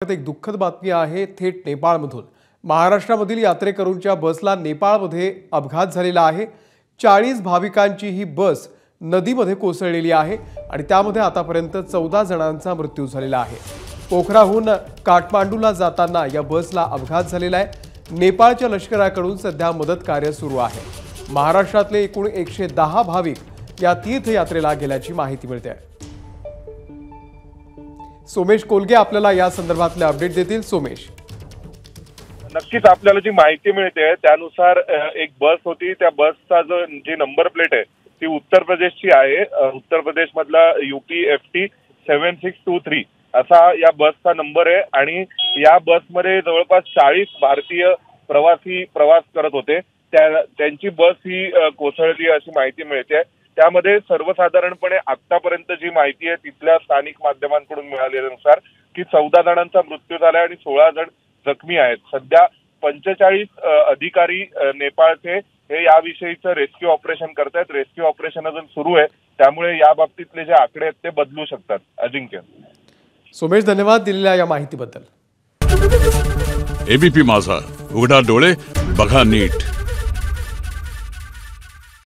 एक दुःखद बातमी आहे थेट नेपाळमधून। महाराष्ट्रामधील यात्रेकरूंच्या बसला नेपाळमध्ये अपघात झालेला आहे। 40 भाविकांची ही बस नदीमध्ये कोसळलेली आहे आणि त्यामध्ये आतापर्यंत 14 जणांचा मृत्यू झालेला आहे। पोखराहून काठमांडूला जाताना या बसला अपघात झालेला आहे। नेपाळच्या लष्कराकडून सध्या मदत कार्य सुरू आहे। महाराष्ट्रातले एकूण 110 भाविक या तीर्थयात्रेला गेल्याची माहिती मिळते आहे। सोमेश कोलगे आपल्याला या संदर्भातले अपडेट देतील। सोमेश, नक्कीच आपल्याला जी माहिती मिळते त्यानुसार एक बस होती, त्या बसचा जी नंबर प्लेट आहे ती उत्तर प्रदेशची आहे। उत्तर प्रदेश मधला UP-FT 7623 असा या बसचा नंबर आहे आणि या बसमध्ये जवळपास 40 भारतीय प्रवासी प्रवास करत होते। त्यांची बस ही कोसळली अशी माहिती मिळते। त्यामध्ये सर्वसाधारणपणे आतापर्यंत जी माहिती आहे तिथल्या स्थानिक माध्यमांकडून मिळालेल्यानुसार की 14 जणांचा मृत्यू झाला आणि 16 जण जखमी आहेत। सध्या 45 अधिकारी नेपाळचे हे याविषयीचं रेस्क्यू ऑपरेशन करतायत। रेस्क्यू ऑपरेशन अजून सुरू आहे, त्यामुळे या बाबतीतले जे आकडे आहेत ते बदलू शकतात। अजिंक्य, सोमेश, धन्यवाद दिलेल्या या माहितीबद्दल। ABP माझा, उघडा डोळे बघा नीट।